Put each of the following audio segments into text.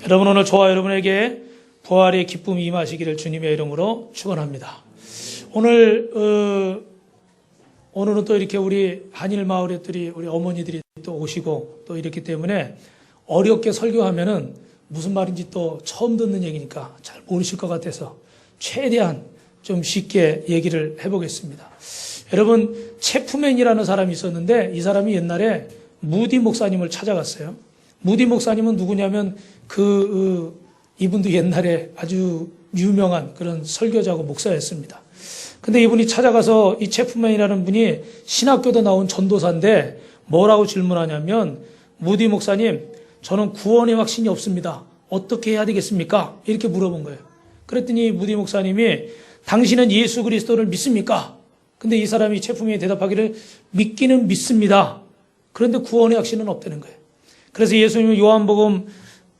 여러분, 오늘 저와 여러분에게 부활의 기쁨이 임하시기를 주님의 이름으로 축원합니다. 오늘은 또 이렇게 우리 한일 마을에들이 우리 어머니들이 또 오시고 또 이렇기 때문에 어렵게 설교하면은 무슨 말인지 또 처음 듣는 얘기니까 잘 모르실 것 같아서 최대한 좀 쉽게 얘기를 해보겠습니다. 여러분, 체프맨이라는 사람이 있었는데 이 사람이 옛날에 무디 목사님을 찾아갔어요. 무디 목사님은 누구냐면 이분도 옛날에 아주 유명한 그런 설교자고 목사였습니다. 근데 이분이 찾아가서 이 체프맨이라는 분이 신학교도 나온 전도사인데 뭐라고 질문하냐면, 무디 목사님, 저는 구원의 확신이 없습니다. 어떻게 해야 되겠습니까? 이렇게 물어본 거예요. 그랬더니 무디 목사님이 당신은 예수 그리스도를 믿습니까? 근데 이 사람이 체프맨이 대답하기를 믿기는 믿습니다. 그런데 구원의 확신은 없다는 거예요. 그래서 예수님은 요한복음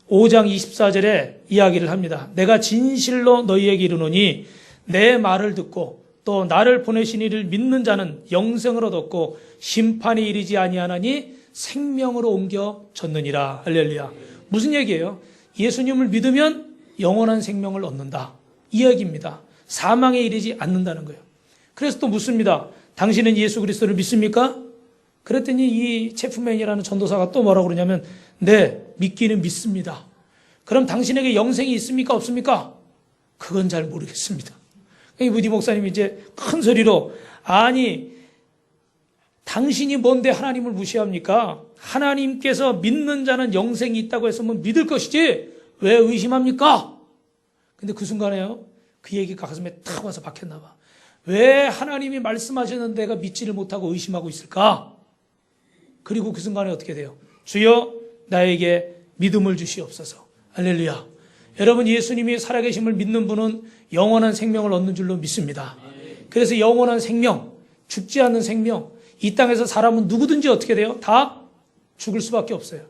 5장 24절에 이야기를 합니다. 내가 진실로 너희에게 이르노니 내 말을 듣고 또 나를 보내신 이를 믿는 자는 영생을 얻었고 심판에 이르지 아니하나니 생명으로 옮겨졌느니라. 할렐루야. 무슨 얘기예요? 예수님을 믿으면 영원한 생명을 얻는다. 이 얘기입니다. 사망에 이르지 않는다는 거예요. 그래서 또 묻습니다. 당신은 예수 그리스도를 믿습니까? 그랬더니 이 체프맨이라는 전도사가 또 뭐라고 그러냐면, 네, 믿기는 믿습니다. 그럼 당신에게 영생이 있습니까? 없습니까? 그건 잘 모르겠습니다. 이 무디 목사님이 이제 큰 소리로, 아니, 당신이 뭔데 하나님을 무시합니까? 하나님께서 믿는 자는 영생이 있다고 했으면 믿을 것이지 왜 의심합니까? 근데 그 순간에요, 그 얘기가 가슴에 탁 와서 박혔나 봐. 왜 하나님이 말씀하셨는데 내가 믿지를 못하고 의심하고 있을까? 그리고 그 순간에 어떻게 돼요? 주여, 나에게 믿음을 주시옵소서. 할렐루야. 여러분, 예수님이 살아계심을 믿는 분은 영원한 생명을 얻는 줄로 믿습니다. 그래서 영원한 생명, 죽지 않는 생명, 이 땅에서 사람은 누구든지 어떻게 돼요? 다 죽을 수밖에 없어요.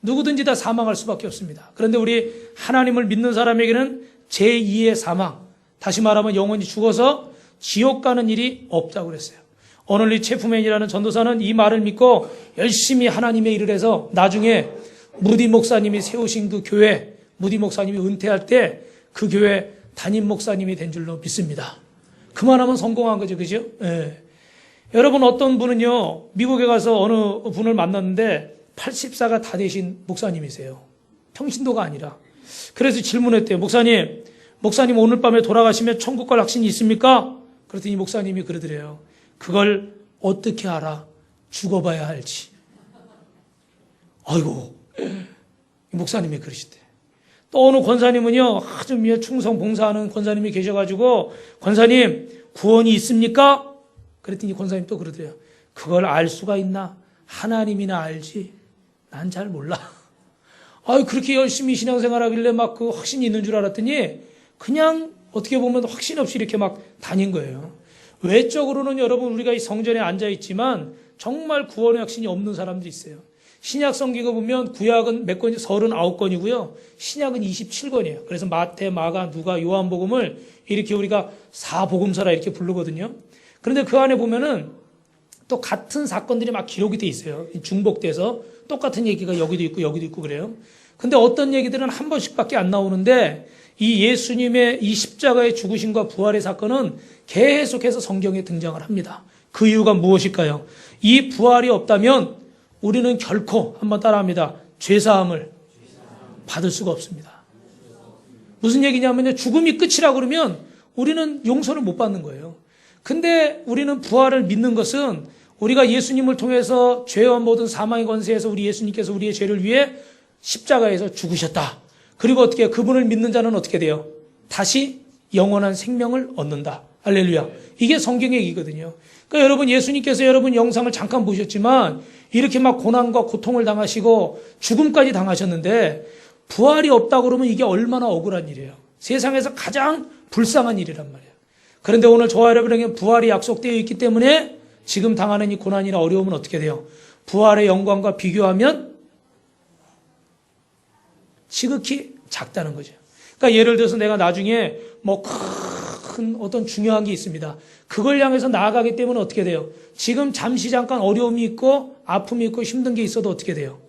누구든지 다 사망할 수밖에 없습니다. 그런데 우리 하나님을 믿는 사람에게는 제2의 사망, 다시 말하면 영원히 죽어서 지옥 가는 일이 없다고 그랬어요. 오늘 이 체프맨이라는 전도사는 이 말을 믿고 열심히 하나님의 일을 해서 나중에 무디 목사님이 세우신 그 교회, 무디 목사님이 은퇴할 때 그 교회 담임 목사님이 된 줄로 믿습니다. 그만하면 성공한 거죠. 그죠? 예. 여러분, 어떤 분은요, 미국에 가서 어느 분을 만났는데 84가 다 되신 목사님이세요. 평신도가 아니라. 그래서 질문했대요. 목사님 오늘 밤에 돌아가시면 천국 갈 확신이 있습니까? 그랬더니 목사님이 그러더래요. 그걸 어떻게 알아? 죽어봐야 알지. 아이고, 목사님이 그러시대. 또 어느 권사님은요, 아주 충성 봉사하는 권사님이 계셔가지고, 권사님, 구원이 있습니까? 그랬더니 권사님 또 그러더래요. 그걸 알 수가 있나? 하나님이나 알지. 난 잘 몰라. 아유, 그렇게 열심히 신앙생활 하길래 막 그 확신이 있는 줄 알았더니, 그냥 어떻게 보면 확신 없이 이렇게 막 다닌 거예요. 외적으로는 여러분, 우리가 이 성전에 앉아있지만 정말 구원의 확신이 없는 사람들이 있어요. 신약 성경을 보면 구약은 몇 권이 39권이고요. 신약은 27권이에요. 그래서 마태, 마가, 누가, 요한복음을 이렇게 우리가 사복음서라 이렇게 부르거든요. 그런데 그 안에 보면은 또 같은 사건들이 막 기록이 돼 있어요. 중복돼서 똑같은 얘기가 여기도 있고 그래요. 근데 어떤 얘기들은 한 번씩밖에 안 나오는데 이 예수님의 이 십자가의 죽으심과 부활의 사건은 계속해서 성경에 등장을 합니다. 그 이유가 무엇일까요? 이 부활이 없다면 우리는 결코, 한번 따라합니다, 죄사함을 받을 수가 없습니다. 무슨 얘기냐면요, 죽음이 끝이라 그러면 우리는 용서를 못 받는 거예요. 근데 우리는 부활을 믿는 것은 우리가 예수님을 통해서 죄와 모든 사망의 권세에서 우리 예수님께서 우리의 죄를 위해 십자가에서 죽으셨다. 그리고 어떻게 해요? 그분을 믿는 자는 어떻게 돼요? 다시 영원한 생명을 얻는다. 할렐루야. 이게 성경의 얘기거든요. 그러니까 여러분, 예수님께서 여러분 영상을 잠깐 보셨지만 이렇게 막 고난과 고통을 당하시고 죽음까지 당하셨는데 부활이 없다고 그러면 이게 얼마나 억울한 일이에요. 세상에서 가장 불쌍한 일이란 말이에요. 그런데 오늘 저와 여러분에게 부활이 약속되어 있기 때문에 지금 당하는 이 고난이나 어려움은 어떻게 돼요? 부활의 영광과 비교하면 지극히 작다는 거죠. 그러니까 예를 들어서 내가 나중에 뭐 큰 어떤 중요한 게 있습니다. 그걸 향해서 나아가기 때문에 어떻게 돼요? 지금 잠깐 어려움이 있고 아픔이 있고 힘든 게 있어도 어떻게 돼요?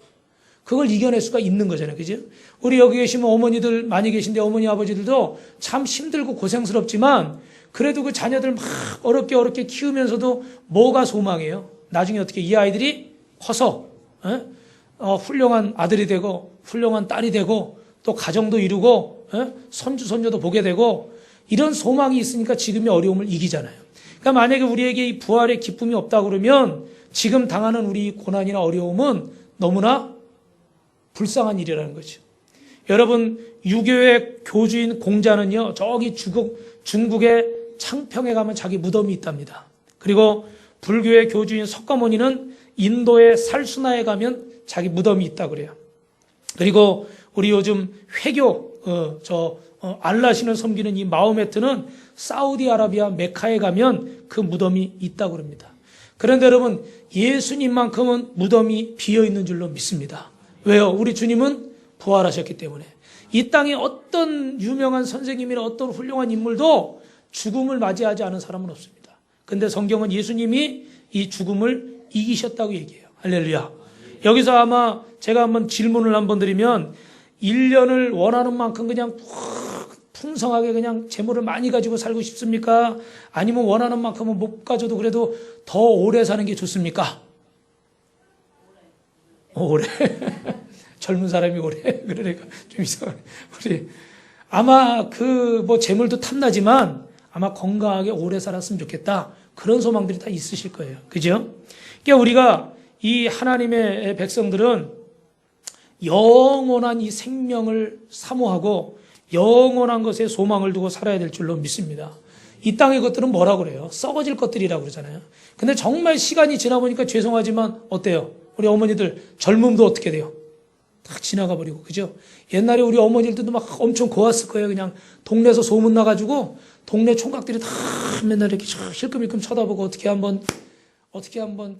그걸 이겨낼 수가 있는 거잖아요. 그죠? 우리 여기 계시면 어머니들 많이 계신데 어머니 아버지들도 참 힘들고 고생스럽지만 그래도 그 자녀들 막 어렵게 키우면서도 뭐가 소망이에요? 나중에 어떻게 이 아이들이 커서 훌륭한 아들이 되고 훌륭한 딸이 되고 또 가정도 이루고 손주 손녀도 보게 되고 이런 소망이 있으니까 지금의 어려움을 이기잖아요. 그러니까 만약에 우리에게 이 부활의 기쁨이 없다 그러면 지금 당하는 우리 고난이나 어려움은 너무나 불쌍한 일이라는 거죠. 여러분, 유교의 교주인 공자는요, 저기 중국의 창평에 가면 자기 무덤이 있답니다. 그리고 불교의 교주인 석가모니는 인도의 살수나에 가면 자기 무덤이 있다 그래요. 그리고 우리 요즘 회교, 알라신을 섬기는 이 마호메트는 사우디아라비아 메카에 가면 그 무덤이 있다고 그럽니다. 그런데 여러분, 예수님만큼은 무덤이 비어 있는 줄로 믿습니다. 왜요? 우리 주님은 부활하셨기 때문에. 이 땅에 어떤 유명한 선생님이나 어떤 훌륭한 인물도 죽음을 맞이하지 않은 사람은 없습니다. 근데 성경은 예수님이 이 죽음을 이기셨다고 얘기해요. 할렐루야. 여기서 아마 제가 한번 질문을 한번 드리면 1년을 원하는 만큼 그냥 풍성하게 그냥 재물을 많이 가지고 살고 싶습니까? 아니면 원하는 만큼은 못 가져도 그래도 더 오래 사는 게 좋습니까? 오래. 젊은 사람이 오래. 그러니까 좀 이상하네. 우리 아마 재물도 탐나지만 아마 건강하게 오래 살았으면 좋겠다. 그런 소망들이 다 있으실 거예요. 그죠? 그러니까 우리가 이 하나님의 백성들은 영원한 이 생명을 사모하고 영원한 것에 소망을 두고 살아야 될 줄로 믿습니다. 이 땅의 것들은 뭐라고 그래요? 썩어질 것들이라고 그러잖아요. 근데 정말 시간이 지나보니까 죄송하지만 어때요? 우리 어머니들 젊음도 어떻게 돼요? 다 지나가 버리고, 그죠? 옛날에 우리 어머니들도 막 엄청 고왔을 거예요. 그냥 동네에서 소문 나가지고 동네 총각들이 다 맨날 이렇게 힐끔힐끔 쳐다보고 어떻게 한번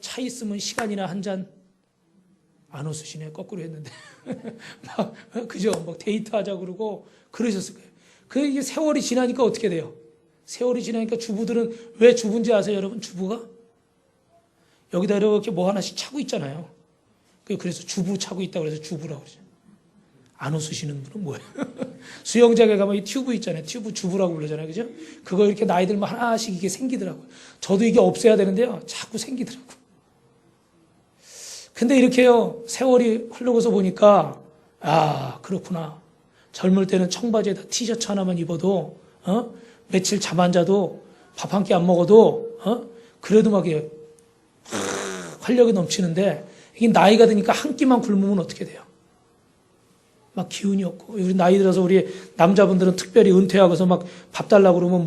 차 있으면 시간이나 한 잔 안 웃으시네. 거꾸로 했는데. 막, 그죠? 막 데이트하자 그러고 그러셨을 거예요. 이게 세월이 지나니까 어떻게 돼요? 세월이 지나니까 주부들은 왜 주부인지 아세요, 여러분? 주부가? 여기다 이렇게 뭐 하나씩 차고 있잖아요. 그래서 주부 차고 있다고 그래서 주부라고 그러죠. 안 웃으시는 분은 뭐예요? 수영장에 가면 이 튜브 있잖아요. 튜브 주부라고 불러잖아요. 그죠? 그거 이렇게 나이 들면 하나씩 이게 생기더라고요. 저도 이게 없애야 되는데요. 자꾸 생기더라고요. 근데 이렇게요, 세월이 흐르고서 보니까, 그렇구나. 젊을 때는 청바지에다 티셔츠 하나만 입어도, 며칠 잠 안 자도, 밥 한 끼 안 먹어도, 그래도 막 활력이 넘치는데, 이게 나이가 드니까 한 끼만 굶으면 어떻게 돼요? 막 기운이 없고, 우리 나이 들어서 우리 남자분들은 특별히 은퇴하고서 막 밥 달라고 그러면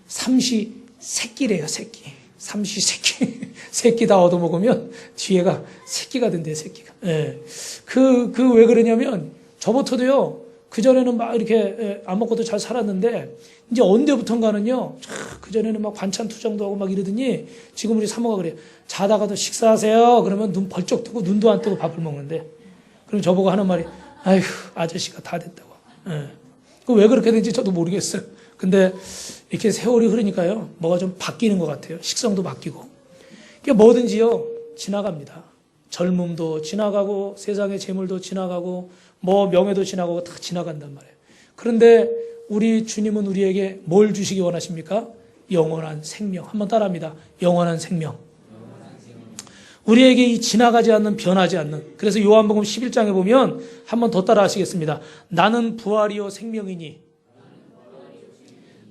삼시 세끼래요, 세끼. 삼시 세끼. 세끼 다 얻어먹으면 뒤에가 새끼가 된대요, 새끼가. 예. 왜 그러냐면, 저부터도요, 그전에는 막 이렇게 안 먹고도 잘 살았는데, 이제 언제부턴가는요, 그전에는 막 반찬 투정도 하고 막 이러더니, 지금 우리 사모가 그래요. 자다가도 식사하세요. 그러면 눈 벌쩍 뜨고 눈도 안 뜨고 밥을 먹는데, 그럼 저보고 하는 말이, 아휴, 아저씨가 다 됐다고. 예. 왜 그렇게 된지 저도 모르겠어요. 근데 이렇게 세월이 흐르니까요, 뭐가 좀 바뀌는 것 같아요. 식성도 바뀌고. 뭐든지요, 지나갑니다. 젊음도 지나가고, 세상의 재물도 지나가고, 명예도 지나가고, 다 지나간단 말이에요. 그런데 우리 주님은 우리에게 뭘 주시기 원하십니까? 영원한 생명. 한번 따라합니다. 영원한 생명. 우리에게 이 지나가지 않는, 변하지 않는. 그래서 요한복음 11장에 보면 한번 더 따라 하시겠습니다. 나는 부활이요 생명이니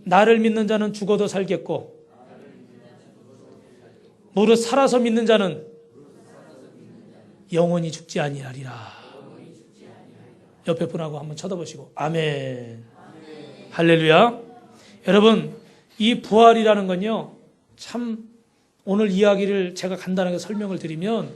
나를 믿는 자는 죽어도 살겠고 무릇 살아서 믿는 자는 영원히 죽지 아니하리라. 옆에 분하고 한번 쳐다보시고 아멘. 할렐루야. 여러분, 이 부활이라는 건요, 참 오늘 이야기를 제가 간단하게 설명을 드리면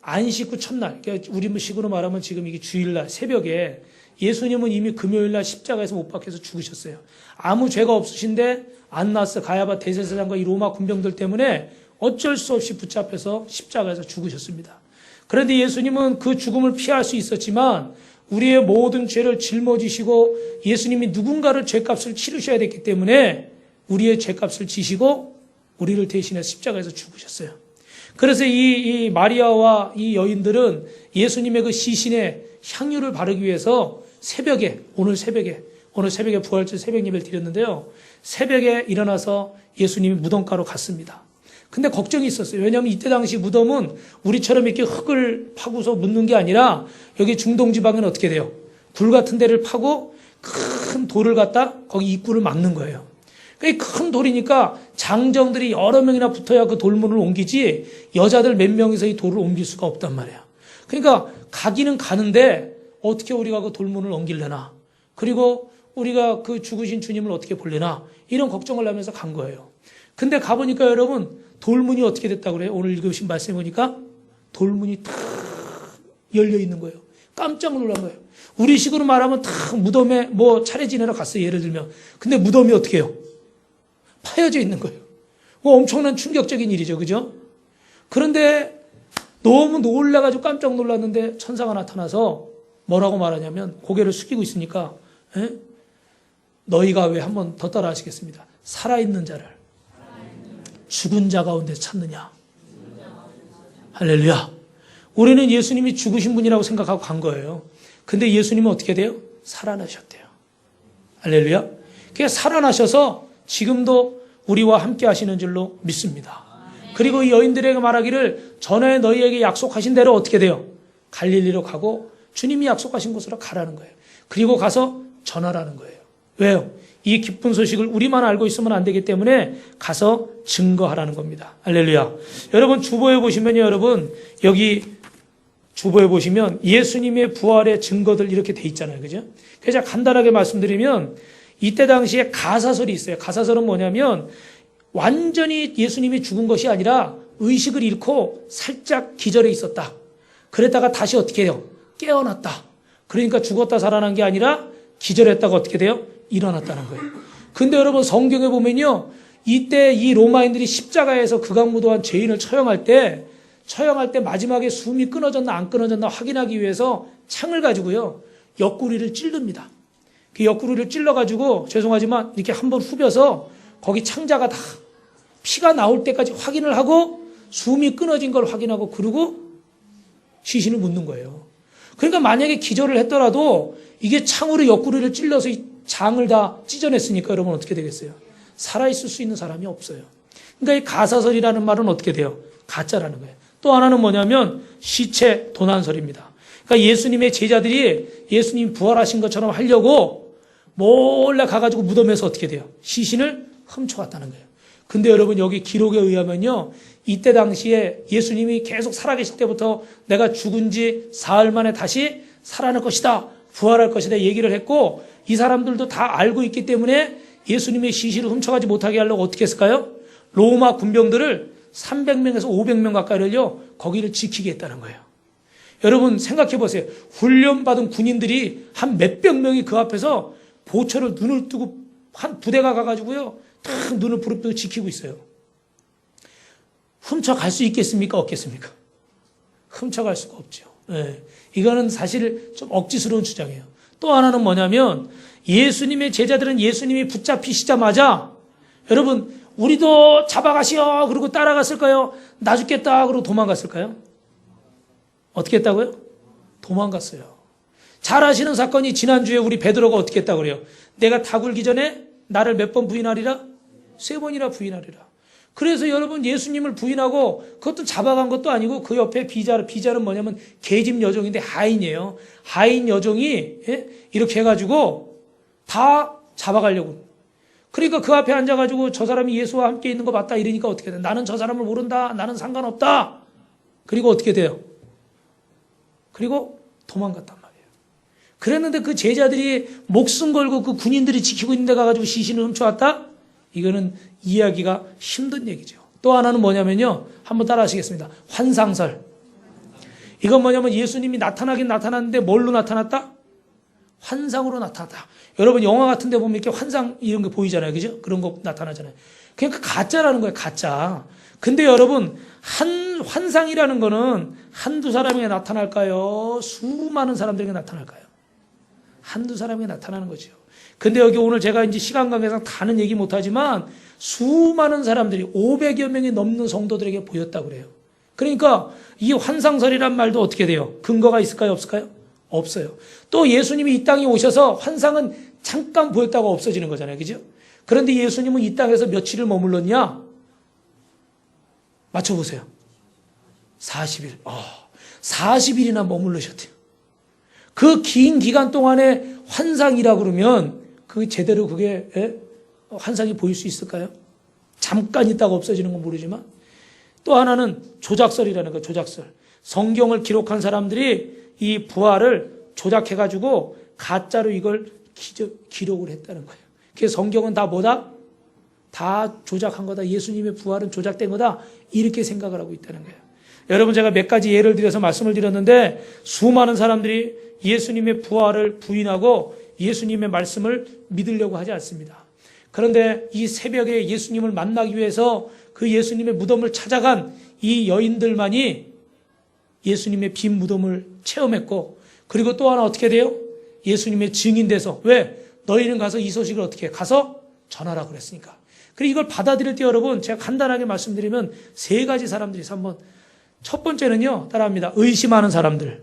안식 후 첫날, 그러니까 우리 식으로 말하면 지금 이게 주일날 새벽에 예수님은 이미 금요일날 십자가에서 못 박혀서 죽으셨어요. 아무 죄가 없으신데 안나스, 가야바 대제사장과 이 로마 군병들 때문에 어쩔 수 없이 붙잡혀서 십자가에서 죽으셨습니다. 그런데 예수님은 그 죽음을 피할 수 있었지만 우리의 모든 죄를 짊어지시고 예수님이 누군가를 죄값을 치르셔야 됐기 때문에 우리의 죄값을 지시고 우리를 대신해 십자가에서 죽으셨어요. 그래서 이 마리아와 이 여인들은 예수님의 그 시신에 향유를 바르기 위해서 오늘 새벽에 부활절 새벽 예배를 드렸는데요. 새벽에 일어나서 예수님이 무덤가로 갔습니다. 근데 걱정이 있었어요. 왜냐하면 이때 당시 무덤은 우리처럼 이렇게 흙을 파고서 묻는 게 아니라 여기 중동 지방에는 어떻게 돼요? 굴 같은 데를 파고 큰 돌을 갖다 거기 입구를 막는 거예요. 큰 돌이니까 장정들이 여러 명이나 붙어야 그 돌문을 옮기지 여자들 몇 명이서 이 돌을 옮길 수가 없단 말이야. 그러니까 가기는 가는데 어떻게 우리가 그 돌문을 옮기려나, 그리고 우리가 그 죽으신 주님을 어떻게 보려나, 이런 걱정을 하면서 간 거예요. 근데 가보니까 여러분, 돌문이 어떻게 됐다고 그래요? 오늘 읽으신 말씀해 보니까 돌문이 탁 열려 있는 거예요. 깜짝 놀란 거예요. 우리 식으로 말하면 탁 무덤에 뭐 차례 지내러 갔어요, 예를 들면. 근데 무덤이 어떻게 해요? 파여져 있는 거예요. 엄청난 충격적인 일이죠, 그죠? 그런데 너무 놀라가지고 깜짝 놀랐는데 천사가 나타나서 뭐라고 말하냐면, 고개를 숙이고 있으니까, 너희가 왜 한번 더 따라 하시겠습니다. 살아있는 자를 죽은 자 가운데 찾느냐. 할렐루야. 우리는 예수님이 죽으신 분이라고 생각하고 간 거예요. 근데 예수님은 어떻게 돼요? 살아나셨대요. 할렐루야. 그게 살아나셔서 지금도 우리와 함께 하시는 줄로 믿습니다. 그리고 이 여인들에게 말하기를, 전에 너희에게 약속하신 대로 어떻게 돼요? 갈릴리로 가고 주님이 약속하신 곳으로 가라는 거예요. 그리고 가서 전하라는 거예요. 왜요? 이 기쁜 소식을 우리만 알고 있으면 안 되기 때문에 가서 증거하라는 겁니다. 할렐루야. 여러분, 주보에 보시면요, 여러분, 여기 주보에 보시면 예수님의 부활의 증거들 이렇게 돼 있잖아요. 그죠? 그래서 간단하게 말씀드리면, 이때 당시에 가사설이 있어요. 가사설은 뭐냐면, 완전히 예수님이 죽은 것이 아니라 의식을 잃고 살짝 기절해 있었다. 그랬다가 다시 어떻게 해요? 깨어났다. 그러니까 죽었다 살아난 게 아니라 기절했다가 어떻게 돼요? 일어났다는 거예요. 근데 여러분, 성경에 보면요, 이때 이 로마인들이 십자가에서 극악무도한 죄인을 처형할 때 마지막에 숨이 끊어졌나 안 끊어졌나 확인하기 위해서 창을 가지고요, 옆구리를 찌릅니다. 그 옆구리를 찔러가지고, 죄송하지만 이렇게 한번 후벼서 거기 창자가 다 피가 나올 때까지 확인을 하고 숨이 끊어진 걸 확인하고, 그러고 시신을 묻는 거예요. 그러니까 만약에 기절을 했더라도 이게 창으로 옆구리를 찔러서 이 장을 다 찢어냈으니까 여러분 어떻게 되겠어요? 살아있을 수 있는 사람이 없어요. 그러니까 이 가사설이라는 말은 어떻게 돼요? 가짜라는 거예요. 또 하나는 뭐냐면 시체 도난설입니다. 그러니까 예수님의 제자들이 예수님 부활하신 것처럼 하려고 몰래 가가지고 무덤에서 어떻게 돼요? 시신을 훔쳐갔다는 거예요. 근데 여러분, 여기 기록에 의하면요, 이때 당시에 예수님이 계속 살아계실 때부터 내가 죽은 지 사흘 만에 다시 살아날 것이다, 부활할 것이다 얘기를 했고, 이 사람들도 다 알고 있기 때문에 예수님의 시신을 훔쳐가지 못하게 하려고 어떻게 했을까요? 로마 군병들을 300명에서 500명 가까이를요, 거기를 지키게 했다는 거예요. 여러분 생각해 보세요. 훈련받은 군인들이 한 몇백 명이 그 앞에서 보초를 눈을 뜨고 한 부대가 가가지고요, 탁 눈을 부릅뜨고 지키고 있어요. 훔쳐갈 수 있겠습니까? 없겠습니까? 훔쳐갈 수가 없죠. 네. 이거는 사실 좀 억지스러운 주장이에요. 또 하나는 뭐냐면, 예수님의 제자들은 예수님이 붙잡히시자마자, 여러분, 우리도 잡아가시오 그러고 따라갔을까요? 나 죽겠다 그러고 도망갔을까요? 어떻게 했다고요? 도망갔어요. 잘 아시는 사건이 지난주에 우리 베드로가 어떻게 했다고 그래요? 내가 다 굴기 전에 나를 몇 번 부인하리라? 3번이나 부인하리라. 그래서 여러분, 예수님을 부인하고, 그것도 잡아간 것도 아니고 그 옆에 비자는 뭐냐면 계집 여종인데 하인이에요. 하인 여종이 이렇게 해가지고 다 잡아가려고. 그러니까 그 앞에 앉아가지고 저 사람이 예수와 함께 있는 거 맞다 이러니까 어떻게 돼? 나는 저 사람을 모른다. 나는 상관없다. 그리고 어떻게 돼요? 그리고 도망갔단 말이에요. 그랬는데 그 제자들이 목숨 걸고 그 군인들이 지키고 있는 데 가가지고 시신을 훔쳐왔다? 이거는 이해하기가 힘든 얘기죠. 또 하나는 뭐냐면요, 한번 따라 하시겠습니다. 환상설. 이건 뭐냐면 예수님이 나타나긴 나타났는데 뭘로 나타났다? 환상으로 나타났다. 여러분 영화 같은 데 보면 이렇게 환상 이런 거 보이잖아요. 그죠? 그런 거 나타나잖아요. 그러니까 가짜라는 거예요. 가짜. 근데 여러분, 환상이라는 거는 한두 사람에게 나타날까요? 수많은 사람들에게 나타날까요? 한두 사람에게 나타나는 거죠. 근데 여기 오늘 제가 이제 시간 관계상 다는 얘기 못하지만 수많은 사람들이 500여 명이 넘는 성도들에게 보였다고 그래요. 그러니까 이 환상설이란 말도 어떻게 돼요? 근거가 있을까요? 없을까요? 없어요. 또 예수님이 이 땅에 오셔서 환상은 잠깐 보였다가 없어지는 거잖아요. 그죠? 그런데 예수님은 이 땅에서 며칠을 머물렀냐? 맞춰보세요. 40일. 40일이나 머물르셨대요. 그 긴 기간 동안에 환상이라 그러면 그 제대로 그게 환상이 보일 수 있을까요? 잠깐 있다가 없어지는 건 모르지만 또 하나는 조작설이라는 거예요. 조작설. 성경을 기록한 사람들이 이 부활을 조작해가지고 가짜로 이걸 기록을 했다는 거예요. 그래서 성경은 다 뭐다? 다 조작한 거다. 예수님의 부활은 조작된 거다. 이렇게 생각을 하고 있다는 거예요. 여러분, 제가 몇 가지 예를 들어서 말씀을 드렸는데 수많은 사람들이 예수님의 부활을 부인하고 예수님의 말씀을 믿으려고 하지 않습니다. 그런데 이 새벽에 예수님을 만나기 위해서 그 예수님의 무덤을 찾아간 이 여인들만이 예수님의 빈 무덤을 체험했고, 그리고 또 하나 어떻게 돼요? 예수님의 증인돼서, 왜? 너희는 가서 이 소식을 어떻게 해? 가서 전하라 그랬으니까. 그리고 이걸 받아들일 때 여러분, 제가 간단하게 말씀드리면 세 가지 사람들이 있어요. 한번 첫 번째는요, 따라합니다. 의심하는 사람들.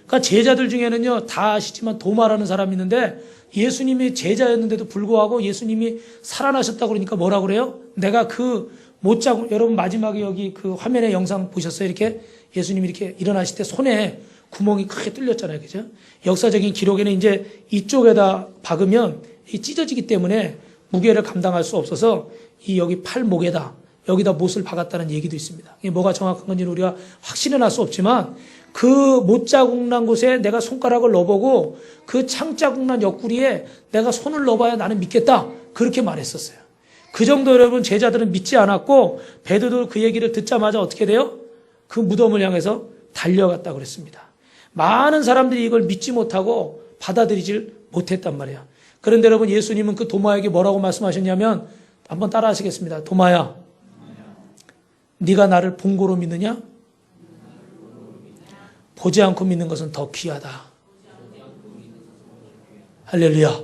그러니까 제자들 중에는요, 다 아시지만 도마라는 사람이 있는데 예수님이 제자였는데도 불구하고 예수님이 살아나셨다고 그러니까 뭐라 그래요? 내가 그 못자국, 여러분 마지막에 여기 그 화면에 영상 보셨어요? 이렇게 예수님이 이렇게 일어나실 때 손에 구멍이 크게 뚫렸잖아요. 그죠? 역사적인 기록에는 이제 이쪽에다 박으면 이 찢어지기 때문에 무게를 감당할 수 없어서 이 여기 팔목에다 여기다 못을 박았다는 얘기도 있습니다. 이게 뭐가 정확한 건지는 우리가 확신은 할 수 없지만 그 못자국 난 곳에 내가 손가락을 넣어보고 그 창자국 난 옆구리에 내가 손을 넣어봐야 나는 믿겠다. 그렇게 말했었어요. 그 정도 여러분 제자들은 믿지 않았고 베드로도 그 얘기를 듣자마자 어떻게 돼요? 그 무덤을 향해서 달려갔다 그랬습니다. 많은 사람들이 이걸 믿지 못하고 받아들이질 못했단 말이에요. 그런데 여러분 예수님은 그 도마에게 뭐라고 말씀하셨냐면 한번 따라 하시겠습니다. 도마야, 네가 나를 본고로 믿느냐? 보지 않고 믿는 것은 더 귀하다. 할렐루야.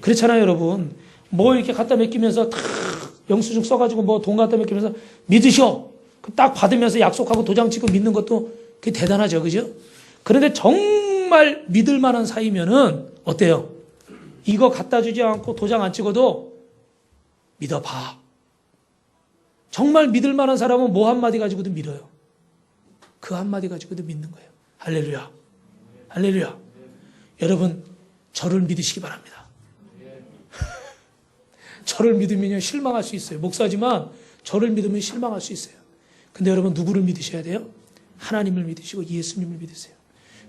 그렇잖아요, 여러분. 뭐 이렇게 갖다 맡기면서 탁 영수증 써가지고 뭐 돈 갖다 맡기면서 믿으셔. 딱 받으면서 약속하고 도장 찍고 믿는 것도 그게 대단하죠, 그죠? 그런데 정말 믿을 만한 사이면은 어때요? 이거 갖다 주지 않고 도장 안 찍어도 믿어봐. 정말 믿을 만한 사람은 뭐 한마디 가지고도 믿어요. 그 한마디 가지고도 믿는 거예요. 할렐루야. 할렐루야. 여러분, 저를 믿으시기 바랍니다. 저를 믿으면 실망할 수 있어요. 목사지만 저를 믿으면 실망할 수 있어요. 근데 여러분 누구를 믿으셔야 돼요? 하나님을 믿으시고 예수님을 믿으세요.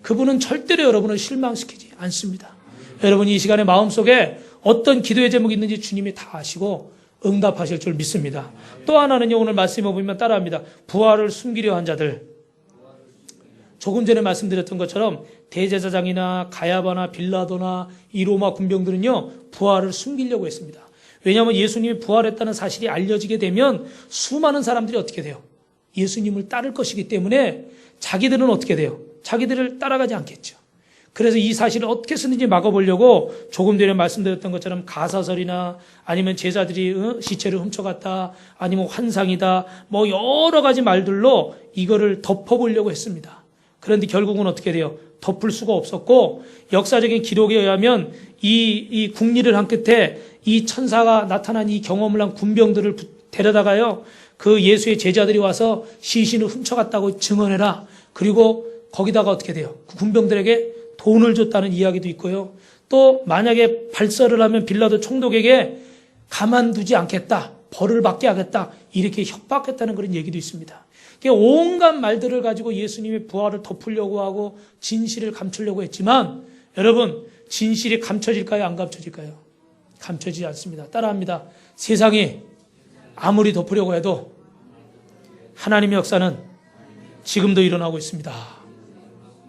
그분은 절대로 여러분을 실망시키지 않습니다. 여러분 이 시간에 마음속에 어떤 기도의 제목이 있는지 주님이 다 아시고 응답하실 줄 믿습니다. 또 하나는요, 오늘 말씀에 보면 따라합니다. 부활을 숨기려 한 자들. 조금 전에 말씀드렸던 것처럼 대제사장이나 가야바나 빌라도나 이 로마 군병들은요, 부활을 숨기려고 했습니다. 왜냐하면 예수님이 부활했다는 사실이 알려지게 되면 수많은 사람들이 어떻게 돼요? 예수님을 따를 것이기 때문에 자기들은 어떻게 돼요? 자기들을 따라가지 않겠죠. 그래서 이 사실을 어떻게 쓰는지 막아보려고 조금 전에 말씀드렸던 것처럼 가사설이나 아니면 제자들이 시체를 훔쳐갔다, 아니면 환상이다, 뭐 여러 가지 말들로 이거를 덮어보려고 했습니다. 그런데 결국은 어떻게 돼요? 덮을 수가 없었고, 역사적인 기록에 의하면 이 국리를 한 끝에 이 천사가 나타난 이 경험을 한 군병들을 데려다가요, 그 예수의 제자들이 와서 시신을 훔쳐갔다고 증언해라. 그리고 거기다가 어떻게 돼요? 그 군병들에게 돈을 줬다는 이야기도 있고요. 또 만약에 발설을 하면 빌라도 총독에게 가만두지 않겠다, 벌을 받게 하겠다, 이렇게 협박했다는 그런 얘기도 있습니다. 온갖 말들을 가지고 예수님의 부활을 덮으려고 하고 진실을 감추려고 했지만 여러분, 진실이 감춰질까요? 안 감춰질까요? 감춰지지 않습니다. 따라합니다. 세상이 아무리 덮으려고 해도 하나님의 역사는 지금도 일어나고 있습니다.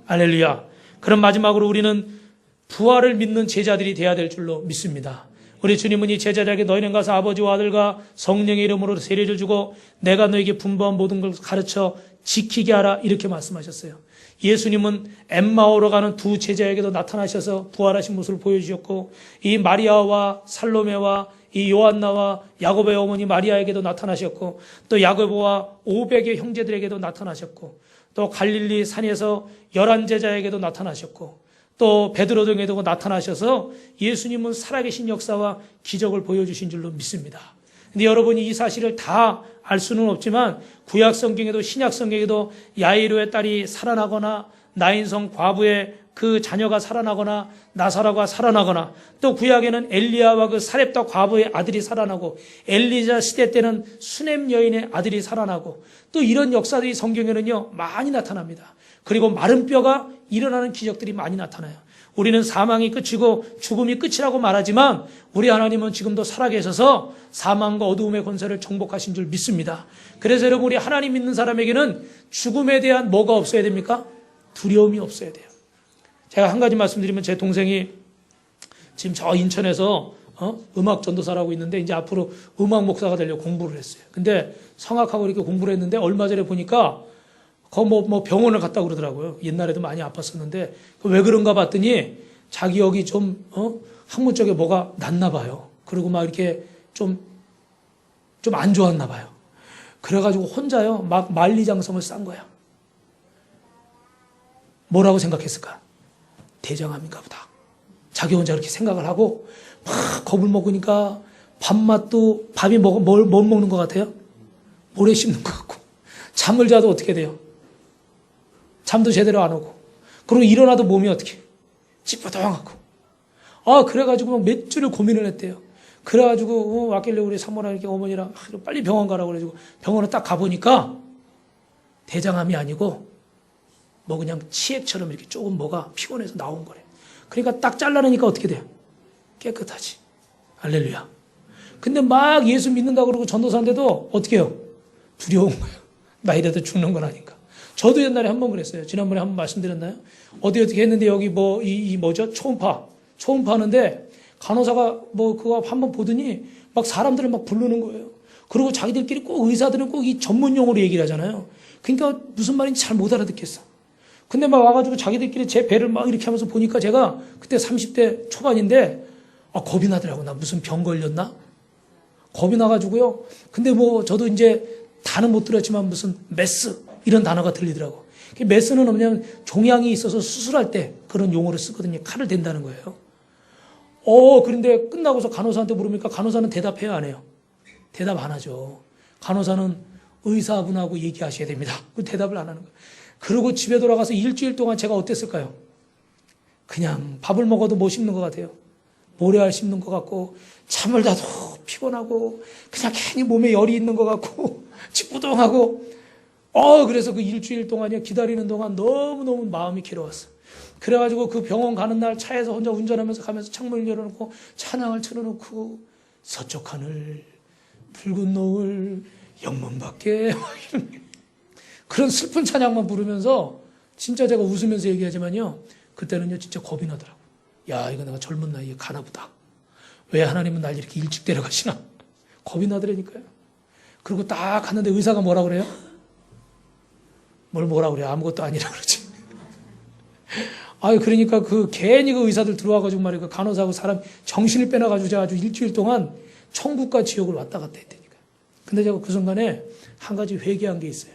할렐루야. 그럼 마지막으로 우리는 부활을 믿는 제자들이 되어야 될 줄로 믿습니다. 우리 주님은 이 제자들에게 너희는 가서 아버지와 아들과 성령의 이름으로 세례를 주고 내가 너에게 분부한 모든 걸 가르쳐 지키게 하라, 이렇게 말씀하셨어요. 예수님은 엠마오로 가는 두 제자에게도 나타나셔서 부활하신 모습을 보여주셨고, 이 마리아와 살로메와 이 요한나와 야고보의 어머니 마리아에게도 나타나셨고, 또 야고보와 500의 형제들에게도 나타나셨고, 또 갈릴리 산에서 11제자에게도 나타나셨고, 또 베드로 등에도 나타나셔서 예수님은 살아계신 역사와 기적을 보여주신 줄로 믿습니다. 근데 여러분이 이 사실을 다 알 수는 없지만 구약 성경에도 신약 성경에도 야이로의 딸이 살아나거나 나인성 과부의 그 자녀가 살아나거나 나사로가 살아나거나, 또 구약에는 엘리야와 그 사렙다 과부의 아들이 살아나고, 엘리자 시대 때는 수넴 여인의 아들이 살아나고, 또 이런 역사들이 성경에는요 많이 나타납니다. 그리고 마른 뼈가 일어나는 기적들이 많이 나타나요. 우리는 사망이 끝이고 죽음이 끝이라고 말하지만 우리 하나님은 지금도 살아계셔서 사망과 어두움의 권세를 정복하신 줄 믿습니다. 그래서 여러분, 우리 하나님 믿는 사람에게는 죽음에 대한 뭐가 없어야 됩니까? 두려움이 없어야 돼요. 제가 한 가지 말씀드리면, 제 동생이 지금 저 인천에서 음악 전도사라고 있는데 이제 앞으로 음악 목사가 되려고 공부를 했어요. 근데 성악하고 이렇게 공부를 했는데 얼마 전에 보니까 뭐 병원을 갔다 그러더라고요. 옛날에도 많이 아팠었는데 왜 그런가 봤더니 자기 여기 좀 항문 쪽에 뭐가 났나 봐요. 그리고 막 이렇게 좀 안 좋았나 봐요. 그래가지고 혼자요 막 만리장성을 싼 거야. 뭐라고 생각했을까? 대장암인가 보다. 자기 혼자 그렇게 생각을 하고 막 겁을 먹으니까 밥이 뭘 먹는 것 같아요? 모래 씹는 것 같고, 잠을 자도 어떻게 돼요? 잠도 제대로 안 오고, 그리고 일어나도 몸이 어떻게 찌뿌둥하고, 그래가지고 막 몇 주를 고민을 했대요. 그래가지고 왔길래 우리 사모랑 이렇게 어머니랑 빨리 병원 가라고 그래가지고 병원에 딱 가보니까 대장암이 아니고 뭐 그냥 치액처럼 이렇게 조금 뭐가 피곤해서 나온 거래. 그러니까 딱 잘라내니까 어떻게 돼요? 깨끗하지. 할렐루야. 근데 막 예수 믿는다고 그러고 전도사인데도 어떻게 해요? 두려운 거예요. 나 이래도 죽는 건 아닌가. 저도 옛날에 한 번 그랬어요. 지난번에 한 번 말씀드렸나요? 어떻게 했는데 여기 뭐죠? 초음파 하는데 간호사가 그거 한 번 보더니 막 사람들을 막 부르는 거예요. 그리고 자기들끼리 꼭 의사들은 꼭 이 전문 용어로 얘기를 하잖아요. 그러니까 무슨 말인지 잘 못 알아듣겠어. 근데 막 와가지고 자기들끼리 제 배를 막 이렇게 하면서 보니까 제가 그때 30대 초반인데 겁이 나더라고. 나 무슨 병 걸렸나? 겁이 나가지고요. 근데 저도 이제 다는 못 들었지만 무슨 메스 이런 단어가 들리더라고. 메스는 뭐냐면 종양이 있어서 수술할 때 그런 용어를 쓰거든요. 칼을 댄다는 거예요. 그런데 끝나고서 간호사한테 물으니까 간호사는 대답해야 안 해요? 대답 안 하죠. 간호사는 의사분하고 얘기하셔야 됩니다. 그 대답을 안 하는 거예요. 그리고 집에 돌아가서 일주일 동안 제가 어땠을까요? 그냥 밥을 먹어도 못 씹는 것 같아요. 모래알 씹는 것 같고, 잠을 자도 피곤하고, 그냥 괜히 몸에 열이 있는 것 같고, 찌뿌둥하고, 그래서 그 일주일 동안요, 기다리는 동안 너무너무 마음이 괴로웠어. 그래가지고 그 병원 가는 날 차에서 혼자 운전하면서 가면서 창문을 열어놓고, 찬양을 틀어놓고, 서쪽 하늘, 붉은 노을, 영문밖에, 그런 슬픈 찬양만 부르면서, 진짜 제가 웃으면서 얘기하지만요, 그때는요, 진짜 겁이 나더라고요. 야, 이거 내가 젊은 나이에 가나보다. 왜 하나님은 날 이렇게 일찍 데려가시나? 겁이 나더라니까요. 그리고 딱 갔는데 의사가 뭐라 그래요? 뭐라 그래요? 아무것도 아니라 그러지. 그러니까 괜히 그 의사들 들어와가지고 말이야. 그 간호사하고 사람 정신을 빼놔가지고 제가 아주 일주일 동안 천국과 지옥을 왔다 갔다 했다니까. 근데 제가 그 순간에 한 가지 회개한 게 있어요.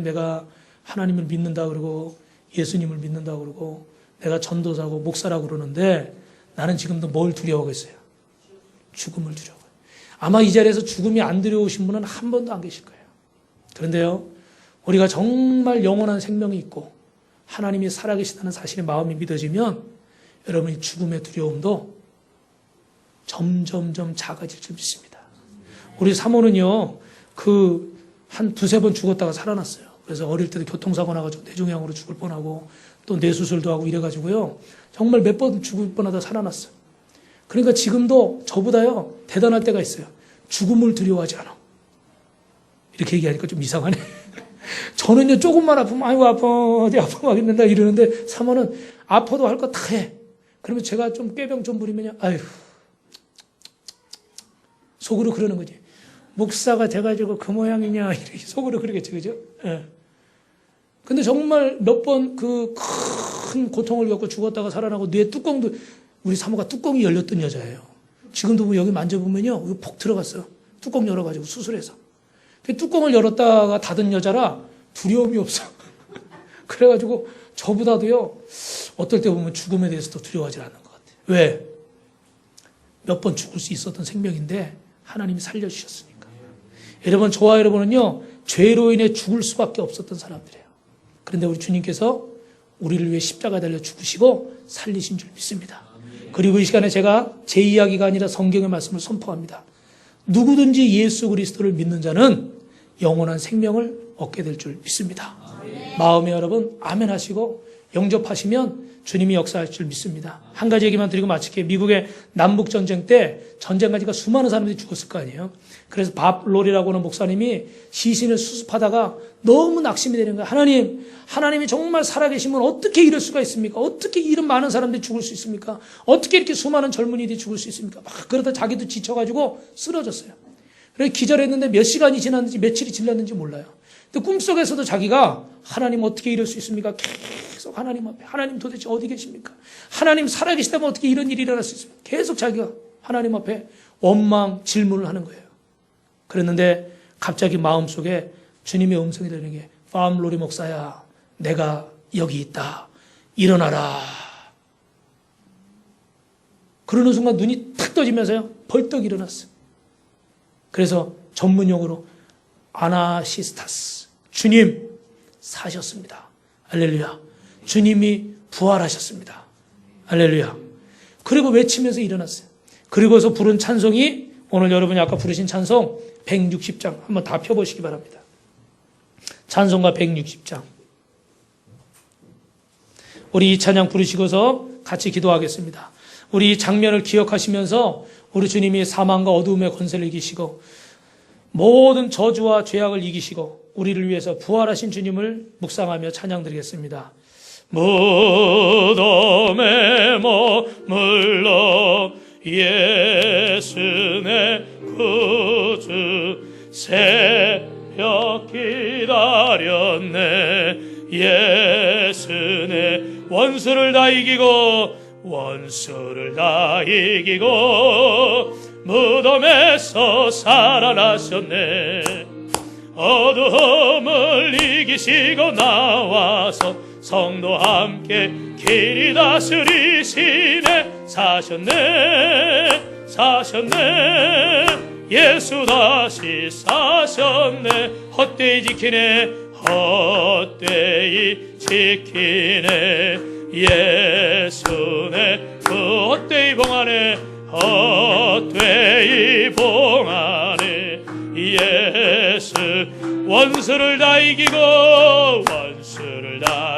내가 하나님을 믿는다 그러고 예수님을 믿는다 그러고 내가 전도사고 목사라고 그러는데 나는 지금도 뭘 두려워하겠어요? 죽음을 두려워해요. 아마 이 자리에서 죽음이 안 두려우신 분은 한 번도 안 계실 거예요. 그런데요, 우리가 정말 영원한 생명이 있고 하나님이 살아계시다는 사실에 마음이 믿어지면 여러분이 죽음의 두려움도 점점점 작아질 줄 믿습니다. 우리 사모는요, 한 두세 번 죽었다가 살아났어요. 그래서 어릴 때도 교통사고 나가지고 뇌종양으로 죽을 뻔하고 또 뇌수술도 하고 이래가지고요, 정말 몇 번 죽을 뻔하다 살아났어요. 그러니까 지금도 저보다요 대단할 때가 있어요. 죽음을 두려워하지 않아. 이렇게 얘기하니까 좀 이상하네. 저는요 조금만 아프면 아이고 아파 어디 아파 막 이런다 이러는데 사모는 아파도 할 거 다 해. 그러면 제가 좀 꾀병 좀 부리면요, 아유, 속으로 그러는 거지. 목사가 돼가지고 그 모양이냐 이렇게 속으로 그러겠죠, 그죠? 예. 근데 정말 몇 번 큰 고통을 겪고 죽었다가 살아나고 뇌 뚜껑도, 우리 사모가 뚜껑이 열렸던 여자예요. 지금도 뭐 여기 만져보면요, 여기 폭 들어갔어요. 뚜껑 열어가지고 수술해서. 뚜껑을 열었다가 닫은 여자라 두려움이 없어. 그래가지고 저보다도요, 어떨 때 보면 죽음에 대해서도 두려워하지 않는 것 같아요. 왜? 몇 번 죽을 수 있었던 생명인데 하나님이 살려주셨으니까. 여러분, 저와 여러분은요, 죄로 인해 죽을 수밖에 없었던 사람들이에요. 그런데 우리 주님께서 우리를 위해 십자가에 달려 죽으시고 살리신 줄 믿습니다. 그리고 이 시간에 제가 제 이야기가 아니라 성경의 말씀을 선포합니다. 누구든지 예수 그리스도를 믿는 자는 영원한 생명을 얻게 될 줄 믿습니다. 마음에 여러분 아멘 하시고 영접하시면 주님이 역사할 줄 믿습니다. 한 가지 얘기만 드리고 마칠게요. 미국의 남북전쟁 때 전쟁까지가 수많은 사람들이 죽었을 거 아니에요. 그래서 밥 롤이라고 하는 목사님이 시신을 수습하다가 너무 낙심이 되는 거예요. 하나님이 정말 살아계시면 어떻게 이럴 수가 있습니까? 어떻게 이런 많은 사람들이 죽을 수 있습니까? 어떻게 이렇게 수많은 젊은이들이 죽을 수 있습니까? 막 그러다 자기도 지쳐가지고 쓰러졌어요. 그래서 기절했는데 몇 시간이 지났는지 며칠이 지났는지 몰라요. 근데 꿈속에서도 자기가 하나님 어떻게 이럴 수 있습니까? 계속 하나님 앞에, 하나님 도대체 어디 계십니까? 하나님 살아계시다면 어떻게 이런 일이 일어날 수 있습니까? 계속 자기가 하나님 앞에 원망 질문을 하는 거예요. 그랬는데 갑자기 마음속에 주님의 음성이 들리는 게 팜 로리 목사야, 내가 여기 있다. 일어나라. 그러는 순간 눈이 탁 떠지면서요, 벌떡 일어났어요. 그래서 전문용어로 아나시스타스, 주님 사셨습니다. 할렐루야. 주님이 부활하셨습니다. 할렐루야. 그리고 외치면서 일어났어요. 그리고서 부른 찬송이 오늘 여러분이 아까 부르신 찬송 160장 한번 다 펴보시기 바랍니다. 찬송가 160장. 우리 이 찬양 부르시고서 같이 기도하겠습니다. 우리 이 장면을 기억하시면서 우리 주님이 사망과 어두움의 권세를 이기시고 모든 저주와 죄악을 이기시고 우리를 위해서 부활하신 주님을 묵상하며 찬양드리겠습니다. 무덤에 머물러 예수 내 구주 새벽 기다렸네. 예수 내 원수를 다 이기고 무덤에서 살아나셨네. 어둠을 이기시고 나와서 성도 함께 길이 다스리시네. 사셨네. 예수 다시 사셨네. 헛되이 지키네. 예수네 그 헛되이 봉하네. 예수 원수를 다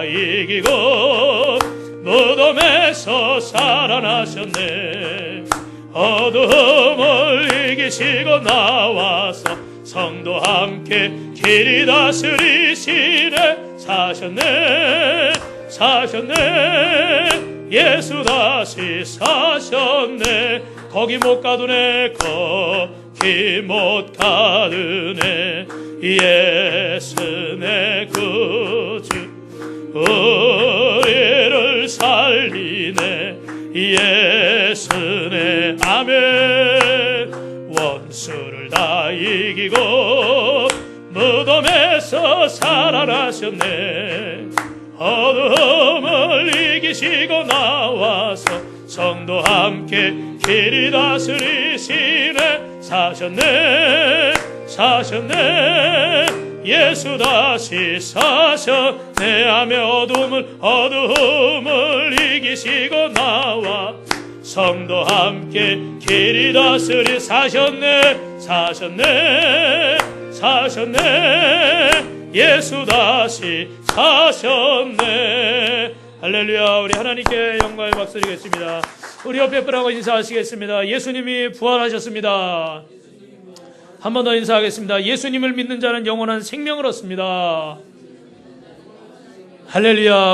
이기고 무덤에서 살아나셨네. 어둠을 이기시고 나와서 성도 함께 길이 다스리시네. 사셨네. 예수 다시 사셨네. 거기 못 가두네. 예수 내 구주 우리를 살리네. 예수 내 아멘. 원수를 다 이기고 무덤에서 살아나셨네. 어둠을 이기시고 나와서 성도 함께 길이 다스리시네. 사셨네. 예수 다시 사셨네. 하며 어둠을 이기시고 나와 성도 함께 길이 다스리 사셨네. 예수 다시 사셨네. 할렐루야. 우리 하나님께 영광의 박수 드리겠습니다. 우리 옆에 분하고 인사하시겠습니다. 예수님이 부활하셨습니다. 한 번 더 인사하겠습니다. 예수님을 믿는 자는 영원한 생명을 얻습니다. 할렐루야.